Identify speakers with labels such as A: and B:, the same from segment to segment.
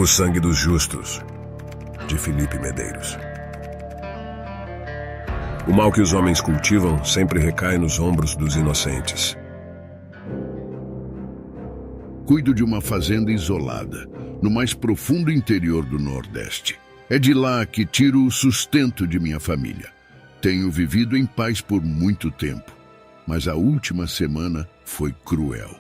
A: O sangue dos justos, de Felipe Medeiros. O mal que os homens cultivam sempre recai nos ombros dos inocentes.
B: Cuido de uma fazenda isolada, no mais profundo interior do Nordeste. É de lá que tiro o sustento de minha família. Tenho vivido em paz por muito tempo, mas a última semana foi cruel.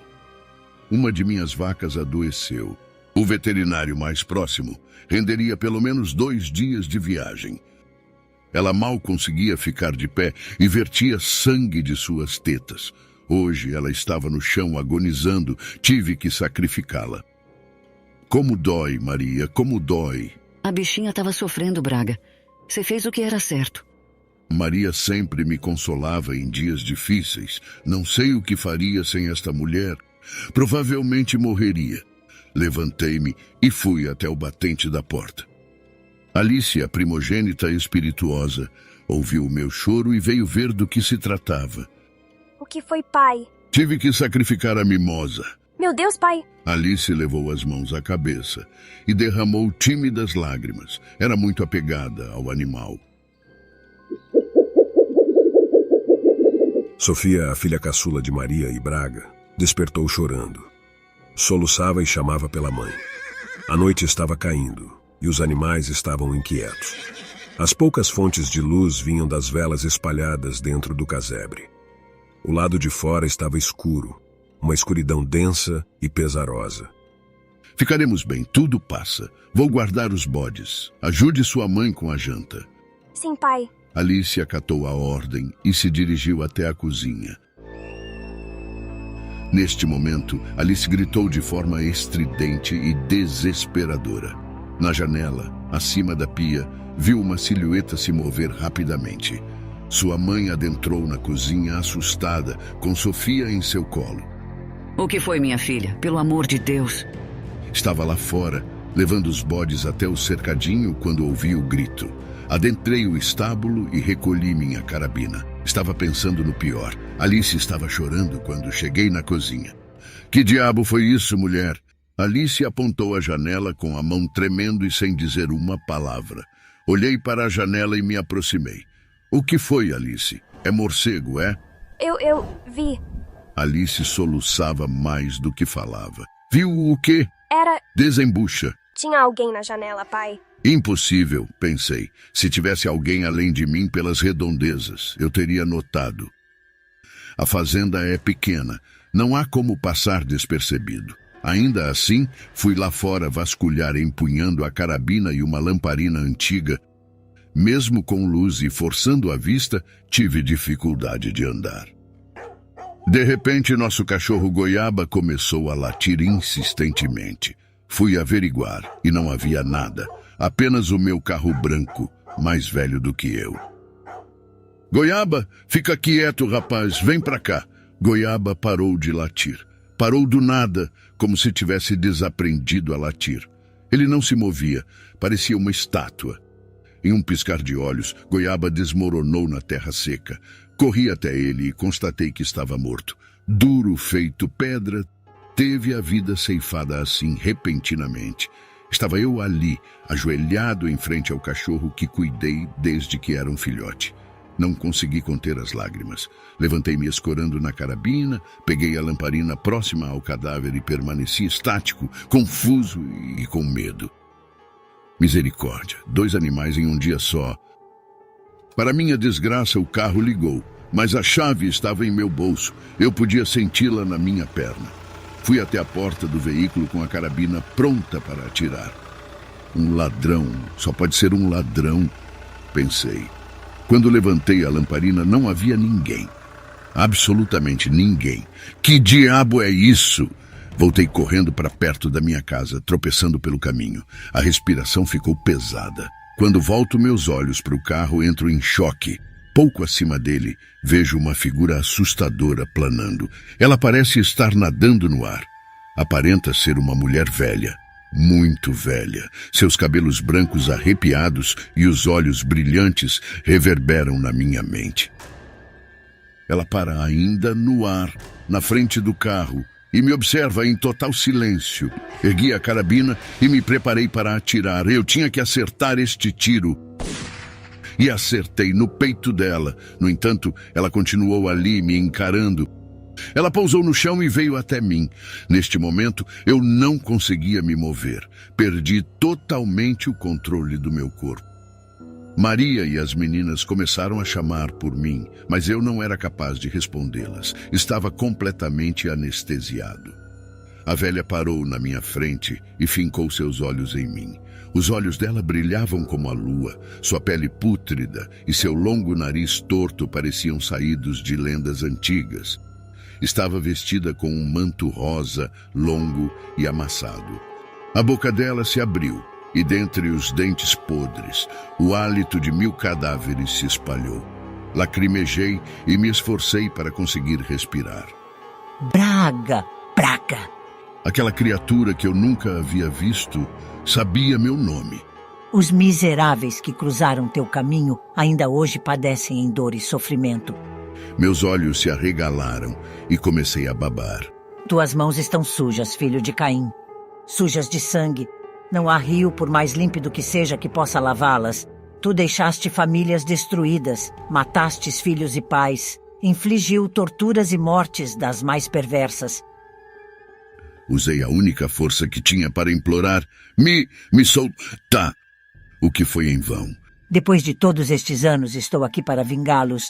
B: Uma de minhas vacas adoeceu. O veterinário mais próximo renderia pelo menos 2 dias de viagem. Ela mal conseguia ficar de pé e vertia sangue de suas tetas. Hoje ela estava no chão agonizando, tive que sacrificá-la. Como dói, Maria, como dói.
C: A bichinha estava sofrendo, Braga. Você fez o que era certo.
B: Maria sempre me consolava em dias difíceis. Não sei o que faria sem esta mulher. Provavelmente morreria. Levantei-me e fui até o batente da porta. Alice, a primogênita espirituosa, ouviu o meu choro e veio ver do que se tratava.
D: O que foi, pai?
B: Tive que sacrificar a mimosa.
D: Meu Deus, pai!
B: Alice levou as mãos à cabeça e derramou tímidas lágrimas. Era muito apegada ao animal.
A: Sofia, a filha caçula de Maria e Braga, despertou chorando. Soluçava e chamava pela mãe. A noite estava caindo e os animais estavam inquietos. As poucas fontes de luz vinham das velas espalhadas dentro do casebre. O lado de fora estava escuro, uma escuridão densa e pesarosa.
B: Ficaremos bem, tudo passa. Vou guardar os bodes. Ajude sua mãe com a janta.
D: Sim, pai.
B: Alice acatou a ordem e se dirigiu até a cozinha. Neste momento, Alice gritou de forma estridente e desesperadora. Na janela, acima da pia, viu uma silhueta se mover rapidamente. Sua mãe adentrou na cozinha assustada, com Sofia em seu colo.
C: O que foi, minha filha? Pelo amor de Deus.
B: Estava lá fora, levando os bodes até o cercadinho quando ouvi o grito. Adentrei o estábulo e recolhi minha carabina. Estava pensando no pior. Alice estava chorando quando cheguei na cozinha. Que diabo foi isso, mulher? Alice apontou a janela com a mão tremendo e sem dizer uma palavra. Olhei para a janela e me aproximei. O que foi, Alice? É morcego, é?
D: Eu vi.
B: Alice soluçava mais do que falava. Viu o quê?
D: Era...
B: Desembucha.
D: Tinha alguém na janela, pai.
B: Impossível, pensei. Se tivesse alguém além de mim pelas redondezas, eu teria notado. A fazenda é pequena, não há como passar despercebido. Ainda assim, fui lá fora vasculhar empunhando a carabina e uma lamparina antiga. Mesmo com luz e forçando a vista, tive dificuldade de andar. De repente, nosso cachorro Goiaba começou a latir insistentemente. Fui averiguar e não havia nada. Apenas o meu carro branco, mais velho do que eu. Goiaba, fica quieto, rapaz, vem pra cá. Goiaba parou de latir. Parou do nada, como se tivesse desaprendido a latir. Ele não se movia, parecia uma estátua. Em um piscar de olhos, Goiaba desmoronou na terra seca. Corri até ele e constatei que estava morto. Duro feito pedra, teve a vida ceifada assim, repentinamente. Estava eu ali, ajoelhado em frente ao cachorro que cuidei desde que era um filhote. Não consegui conter as lágrimas. Levantei-me escorando na carabina, peguei a lamparina próxima ao cadáver e permaneci estático, confuso e com medo. Misericórdia, 2 animais em um dia só. Para minha desgraça, o carro ligou, mas a chave estava em meu bolso. Eu podia senti-la na minha perna. Fui até a porta do veículo com a carabina pronta para atirar. Um ladrão, só pode ser um ladrão, pensei. Quando levantei a lamparina, não havia ninguém. Absolutamente ninguém. Que diabo é isso? Voltei correndo para perto da minha casa, tropeçando pelo caminho. A respiração ficou pesada. Quando volto meus olhos para o carro, entro em choque. Pouco acima dele, vejo uma figura assustadora planando. Ela parece estar nadando no ar. Aparenta ser uma mulher velha. Muito velha. Seus cabelos brancos arrepiados e os olhos brilhantes reverberam na minha mente. Ela para ainda no ar, na frente do carro, e me observa em total silêncio. Ergui a carabina e me preparei para atirar. Eu tinha que acertar este tiro. E acertei no peito dela. No entanto, ela continuou ali, me encarando. Ela pousou no chão e veio até mim. Neste momento, eu não conseguia me mover. Perdi totalmente o controle do meu corpo. Maria e as meninas começaram a chamar por mim, mas eu não era capaz de respondê-las. Estava completamente anestesiado. A velha parou na minha frente e fincou seus olhos em mim. Os olhos dela brilhavam como a lua, sua pele pútrida e seu longo nariz torto pareciam saídos de lendas antigas. Estava vestida com um manto rosa, longo e amassado. A boca dela se abriu e dentre os dentes podres, o hálito de 1000 cadáveres se espalhou. Lacrimejei e me esforcei para conseguir respirar.
E: Braga! Braga!
B: Aquela criatura que eu nunca havia visto sabia meu nome.
E: Os miseráveis que cruzaram teu caminho ainda hoje padecem em dor e sofrimento.
B: Meus olhos se arregalaram e comecei a babar.
E: Tuas mãos estão sujas, filho de Caim. Sujas de sangue. Não há rio, por mais límpido que seja, que possa lavá-las. Tu deixaste famílias destruídas, matastes filhos e pais, infligiu torturas e mortes das mais perversas.
B: Usei a única força que tinha para implorar, me solta, o que foi em vão.
E: Depois de todos estes anos, estou aqui para vingá-los.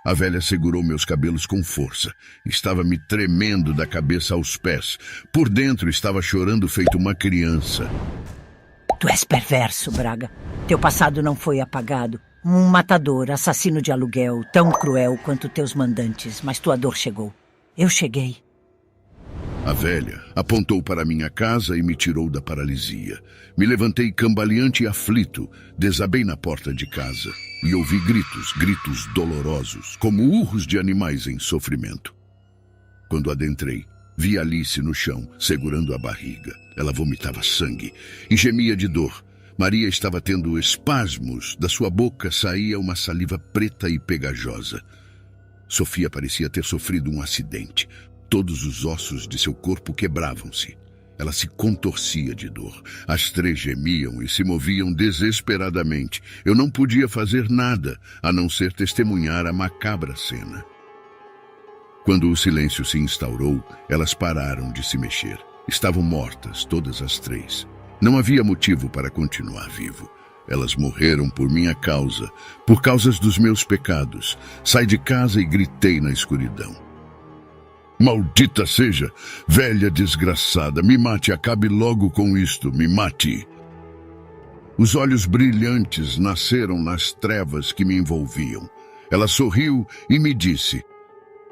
B: A velha segurou meus cabelos com força. Estava me tremendo da cabeça aos pés. Por dentro estava chorando feito uma criança.
E: Tu és perverso, Braga. Teu passado não foi apagado. Um matador, assassino de aluguel, tão cruel quanto teus mandantes. Mas tua dor chegou. Eu cheguei.
B: A velha apontou para minha casa e me tirou da paralisia. Me levantei cambaleante e aflito, desabei na porta de casa e ouvi gritos dolorosos, como urros de animais em sofrimento. Quando adentrei, vi Alice no chão, segurando a barriga. Ela vomitava sangue e gemia de dor. Maria estava tendo espasmos, da sua boca saía uma saliva preta e pegajosa. Sofia parecia ter sofrido um acidente. Todos os ossos de seu corpo quebravam-se. Ela se contorcia de dor. As 3 gemiam e se moviam desesperadamente. Eu não podia fazer nada, a não ser testemunhar a macabra cena. Quando o silêncio se instaurou, elas pararam de se mexer. Estavam mortas, todas as 3. Não havia motivo para continuar vivo. Elas morreram por minha causa, por causas dos meus pecados. Saí de casa e gritei na escuridão. Maldita seja, velha desgraçada, me mate, acabe logo com isto, me mate. Os olhos brilhantes nasceram nas trevas que me envolviam. Ela sorriu e me disse: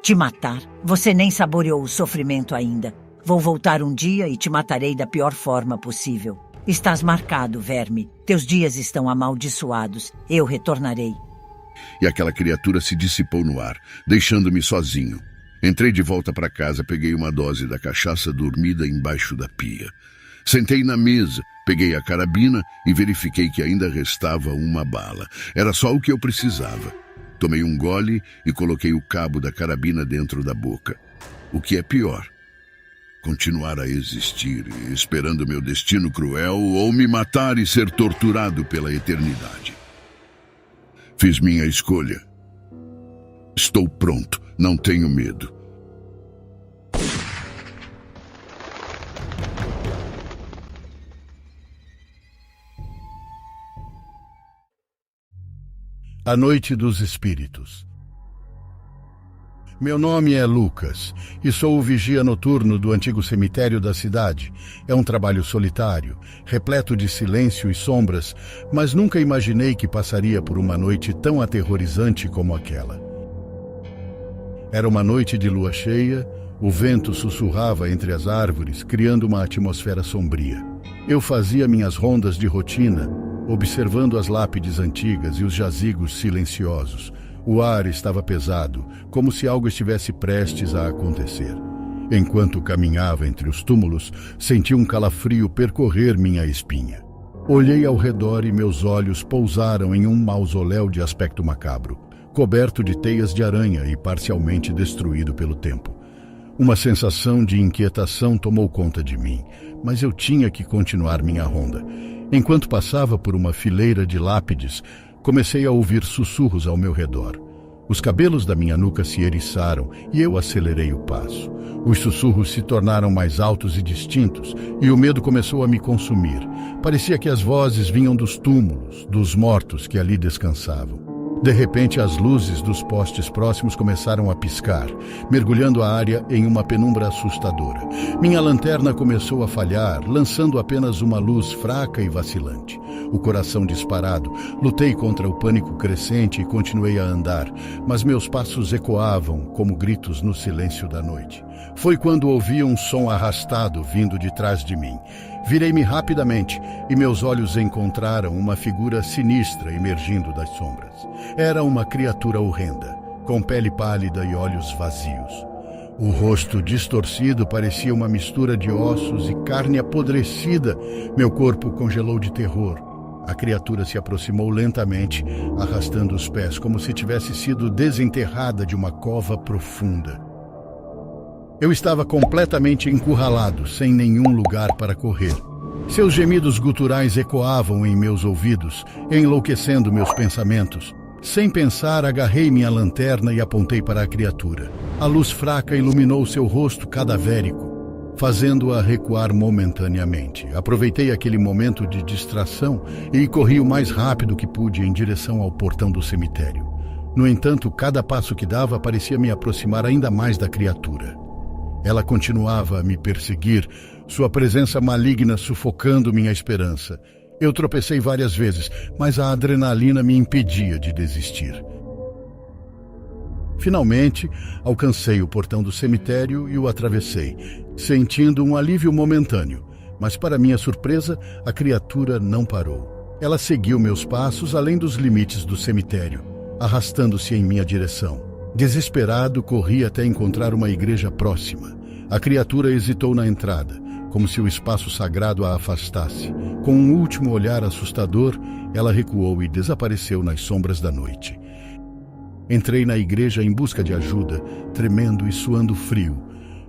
E: Te matar? Você nem saboreou o sofrimento ainda. Vou voltar um dia e te matarei da pior forma possível. Estás marcado, verme. Teus dias estão amaldiçoados. Eu retornarei.
B: E aquela criatura se dissipou no ar, deixando-me sozinho. Entrei de volta para casa, peguei uma dose da cachaça dormida embaixo da pia. Sentei na mesa, peguei a carabina e verifiquei que ainda restava uma bala. Era só o que eu precisava. Tomei um gole e coloquei o cabo da carabina dentro da boca. O que é pior? Continuar a existir, esperando meu destino cruel, ou me matar e ser torturado pela eternidade. Fiz minha escolha. Estou pronto, não tenho medo.
F: A Noite dos Espíritos. Meu nome é Lucas e sou o vigia noturno do antigo cemitério da cidade. É um trabalho solitário, repleto de silêncio e sombras, mas nunca imaginei que passaria por uma noite tão aterrorizante como aquela. Era uma noite de lua cheia, o vento sussurrava entre as árvores, criando uma atmosfera sombria. Eu fazia minhas rondas de rotina, observando as lápides antigas e os jazigos silenciosos. O ar estava pesado, como se algo estivesse prestes a acontecer. Enquanto caminhava entre os túmulos, senti um calafrio percorrer minha espinha. Olhei ao redor e meus olhos pousaram em um mausoléu de aspecto macabro, coberto de teias de aranha e parcialmente destruído pelo tempo. Uma sensação de inquietação tomou conta de mim, mas eu tinha que continuar minha ronda. Enquanto passava por uma fileira de lápides, comecei a ouvir sussurros ao meu redor. Os cabelos da minha nuca se eriçaram e eu acelerei o passo. Os sussurros se tornaram mais altos e distintos e o medo começou a me consumir. Parecia que as vozes vinham dos túmulos, dos mortos que ali descansavam. De repente, as luzes dos postes próximos começaram a piscar, mergulhando a área em uma penumbra assustadora. Minha lanterna começou a falhar, lançando apenas uma luz fraca e vacilante. O coração disparado, lutei contra o pânico crescente e continuei a andar, mas meus passos ecoavam como gritos no silêncio da noite. Foi quando ouvi um som arrastado vindo de trás de mim. Virei-me rapidamente e meus olhos encontraram uma figura sinistra emergindo das sombras. Era uma criatura horrenda, com pele pálida e olhos vazios. O rosto distorcido parecia uma mistura de ossos e carne apodrecida. Meu corpo congelou de terror. A criatura se aproximou lentamente, arrastando os pés, como se tivesse sido desenterrada de uma cova profunda. Eu estava completamente encurralado, sem nenhum lugar para correr. Seus gemidos guturais ecoavam em meus ouvidos, enlouquecendo meus pensamentos. Sem pensar, agarrei minha lanterna e apontei para a criatura. A luz fraca iluminou seu rosto cadavérico, fazendo-a recuar momentaneamente. Aproveitei aquele momento de distração e corri o mais rápido que pude em direção ao portão do cemitério. No entanto, cada passo que dava parecia me aproximar ainda mais da criatura. Ela continuava a me perseguir, sua presença maligna sufocando minha esperança. Eu tropecei várias vezes, mas a adrenalina me impedia de desistir. Finalmente, alcancei o portão do cemitério e o atravessei, sentindo um alívio momentâneo. Mas, para minha surpresa, a criatura não parou. Ela seguiu meus passos além dos limites do cemitério, arrastando-se em minha direção. Desesperado, corri até encontrar uma igreja próxima. A criatura hesitou na entrada, como se o espaço sagrado a afastasse. Com um último olhar assustador, ela recuou e desapareceu nas sombras da noite. Entrei na igreja em busca de ajuda, tremendo e suando frio.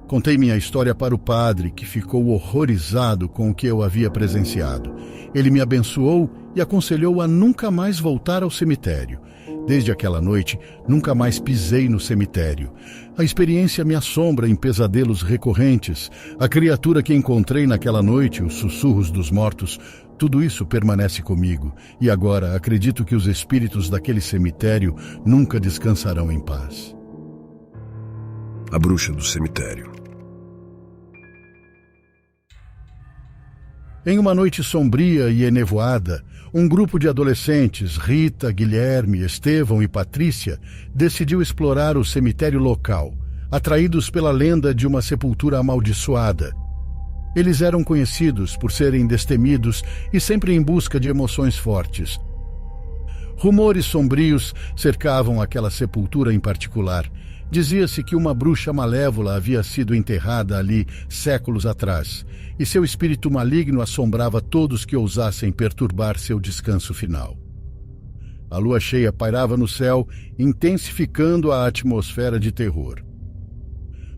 F: Contei minha história para o padre, que ficou horrorizado com o que eu havia presenciado. Ele me abençoou e aconselhou a nunca mais voltar ao cemitério. Desde aquela noite, nunca mais pisei no cemitério. A experiência me assombra em pesadelos recorrentes. A criatura que encontrei naquela noite, os sussurros dos mortos, tudo isso permanece comigo. E agora acredito que os espíritos daquele cemitério nunca descansarão em paz.
A: A bruxa do cemitério.
F: Em uma noite sombria e enevoada, um grupo de adolescentes, Rita, Guilherme, Estevão e Patrícia, decidiu explorar o cemitério local, atraídos pela lenda de uma sepultura amaldiçoada. Eles eram conhecidos por serem destemidos e sempre em busca de emoções fortes. Rumores sombrios cercavam aquela sepultura em particular. Dizia-se que uma bruxa malévola havia sido enterrada ali séculos atrás, e seu espírito maligno assombrava todos que ousassem perturbar seu descanso final. A lua cheia pairava no céu, intensificando a atmosfera de terror.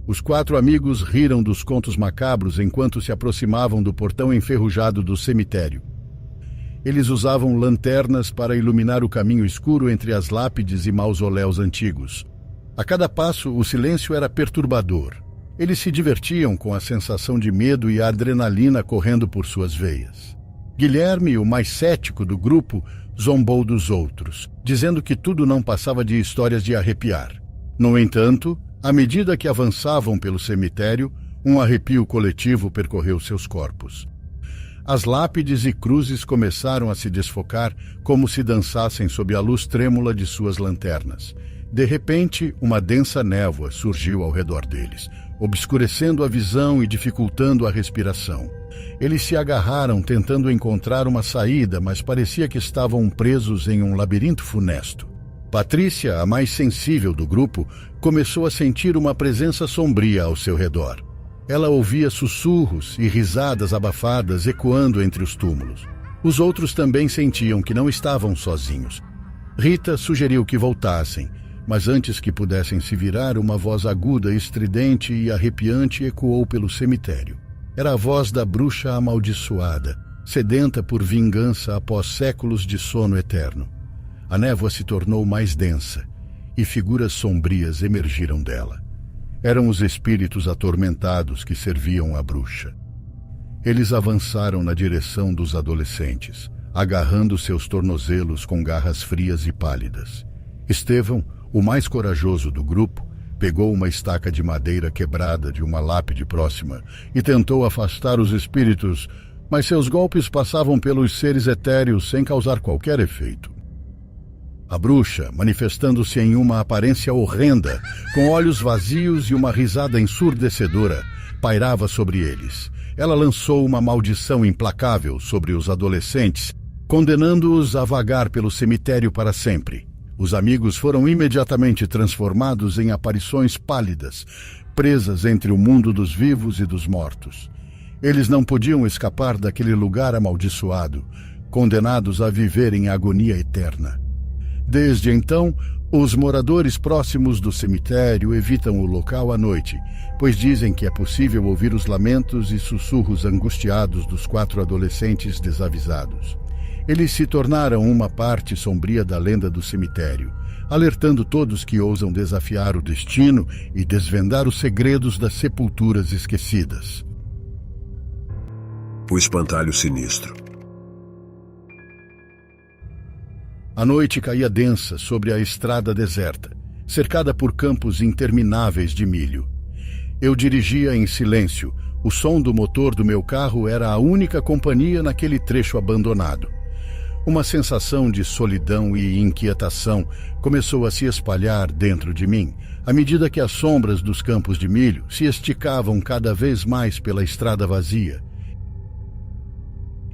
F: Os 4 amigos riram dos contos macabros enquanto se aproximavam do portão enferrujado do cemitério. Eles usavam lanternas para iluminar o caminho escuro entre as lápides e mausoléus antigos. A cada passo, o silêncio era perturbador. Eles se divertiam com a sensação de medo e a adrenalina correndo por suas veias. Guilherme, o mais cético do grupo, zombou dos outros, dizendo que tudo não passava de histórias de arrepiar. No entanto, à medida que avançavam pelo cemitério, um arrepio coletivo percorreu seus corpos. As lápides e cruzes começaram a se desfocar como se dançassem sob a luz trêmula de suas lanternas. De repente, uma densa névoa surgiu ao redor deles, obscurecendo a visão e dificultando a respiração. Eles se agarraram tentando encontrar uma saída, mas parecia que estavam presos em um labirinto funesto. Patrícia, a mais sensível do grupo, começou a sentir uma presença sombria ao seu redor. Ela ouvia sussurros e risadas abafadas ecoando entre os túmulos. Os outros também sentiam que não estavam sozinhos. Rita sugeriu que voltassem, Mas antes que pudessem se virar, uma voz aguda, estridente e arrepiante ecoou pelo cemitério. Era a voz da bruxa amaldiçoada, sedenta por vingança após séculos de sono eterno. A névoa se tornou mais densa e figuras sombrias emergiram dela. Eram os espíritos atormentados que serviam a bruxa. Eles avançaram na direção dos adolescentes, agarrando seus tornozelos com garras frias e pálidas. Estevão, o mais corajoso do grupo, pegou uma estaca de madeira quebrada de uma lápide próxima e tentou afastar os espíritos, mas seus golpes passavam pelos seres etéreos sem causar qualquer efeito. A bruxa, manifestando-se em uma aparência horrenda, com olhos vazios e uma risada ensurdecedora, pairava sobre eles. Ela lançou uma maldição implacável sobre os adolescentes, condenando-os a vagar pelo cemitério para sempre. Os amigos foram imediatamente transformados em aparições pálidas, presas entre o mundo dos vivos e dos mortos. Eles não podiam escapar daquele lugar amaldiçoado, condenados a viver em agonia eterna. Desde então, os moradores próximos do cemitério evitam o local à noite, pois dizem que é possível ouvir os lamentos e sussurros angustiados dos 4 adolescentes desavisados. Eles se tornaram uma parte sombria da lenda do cemitério, alertando todos que ousam desafiar o destino e desvendar os segredos das sepulturas esquecidas.
A: O espantalho sinistro.
F: A noite caía densa sobre a estrada deserta, cercada por campos intermináveis de milho. Eu dirigia em silêncio. O som do motor do meu carro era a única companhia naquele trecho abandonado. Uma sensação de solidão e inquietação começou a se espalhar dentro de mim, à medida que as sombras dos campos de milho se esticavam cada vez mais pela estrada vazia.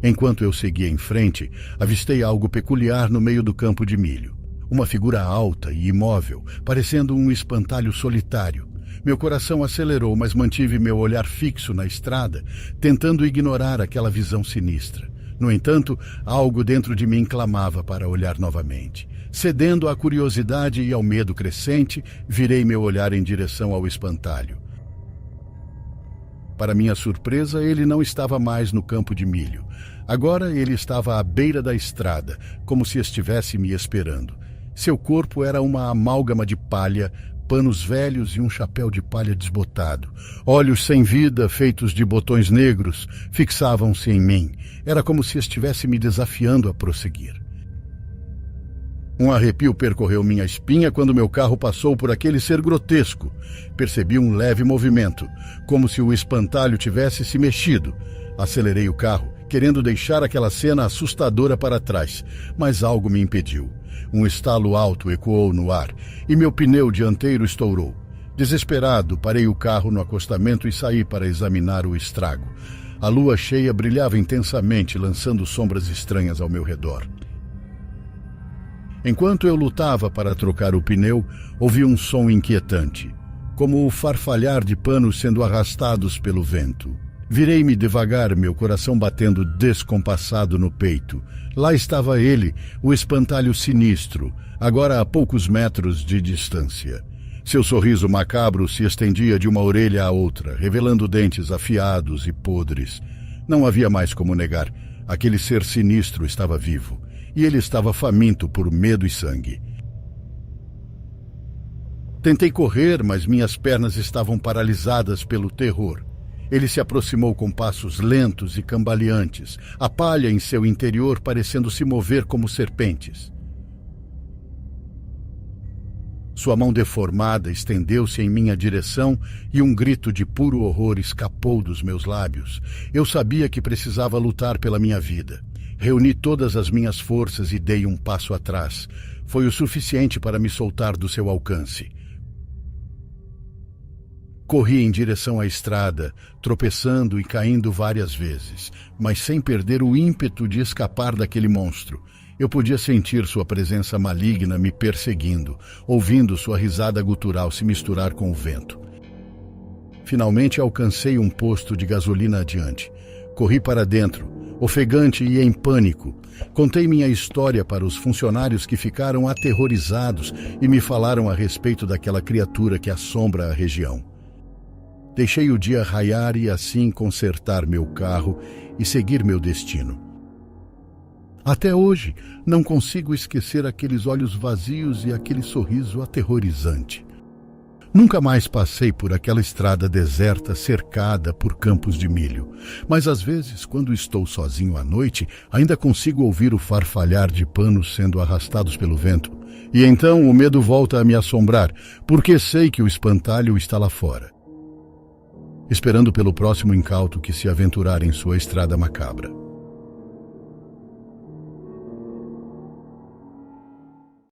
F: Enquanto eu seguia em frente, avistei algo peculiar no meio do campo de milho. Uma figura alta e imóvel, parecendo um espantalho solitário. Meu coração acelerou, mas mantive meu olhar fixo na estrada, tentando ignorar aquela visão sinistra. No entanto, algo dentro de mim clamava para olhar novamente. Cedendo à curiosidade e ao medo crescente, virei meu olhar em direção ao espantalho. Para minha surpresa, ele não estava mais no campo de milho. Agora ele estava à beira da estrada, como se estivesse me esperando. Seu corpo era uma amálgama de palha, panos velhos e um chapéu de palha desbotado. Olhos sem vida, feitos de botões negros, fixavam-se em mim. Era como se estivesse me desafiando a prosseguir. Um arrepio percorreu minha espinha quando meu carro passou por aquele ser grotesco. Percebi um leve movimento, como se o espantalho tivesse se mexido. Acelerei o carro, querendo deixar aquela cena assustadora para trás, mas algo me impediu. Um estalo alto ecoou no ar e meu pneu dianteiro estourou. Desesperado, parei o carro no acostamento e saí para examinar o estrago. A lua cheia brilhava intensamente, lançando sombras estranhas ao meu redor. Enquanto eu lutava para trocar o pneu, ouvi um som inquietante, como o farfalhar de panos sendo arrastados pelo vento. Virei-me devagar, meu coração batendo descompassado no peito. Lá estava ele, o espantalho sinistro, agora a poucos metros de distância. Seu sorriso macabro se estendia de uma orelha à outra, revelando dentes afiados e podres. Não havia mais como negar. Aquele ser sinistro estava vivo, e ele estava faminto por medo e sangue. Tentei correr, mas minhas pernas estavam paralisadas pelo terror. Ele se aproximou com passos lentos e cambaleantes, a palha em seu interior parecendo se mover como serpentes. Sua mão deformada estendeu-se em minha direção e um grito de puro horror escapou dos meus lábios. Eu sabia que precisava lutar pela minha vida. Reuni todas as minhas forças e dei um passo atrás. Foi o suficiente para me soltar do seu alcance. Corri em direção à estrada, tropeçando e caindo várias vezes, mas sem perder o ímpeto de escapar daquele monstro. Eu podia sentir sua presença maligna me perseguindo, ouvindo sua risada gutural se misturar com o vento. Finalmente alcancei um posto de gasolina adiante. Corri para dentro, Ofegante e em pânico, contei minha história para os funcionários que ficaram aterrorizados e me falaram a respeito daquela criatura que assombra a região. Deixei o dia raiar e assim consertar meu carro e seguir meu destino. Até hoje, não consigo esquecer aqueles olhos vazios e aquele sorriso aterrorizante. Nunca mais passei por aquela estrada deserta cercada por campos de milho, mas às vezes, quando estou sozinho à noite, ainda consigo ouvir o farfalhar de panos sendo arrastados pelo vento. E então o medo volta a me assombrar, porque sei que o espantalho está lá fora, esperando pelo próximo incauto que se aventurar em sua estrada macabra.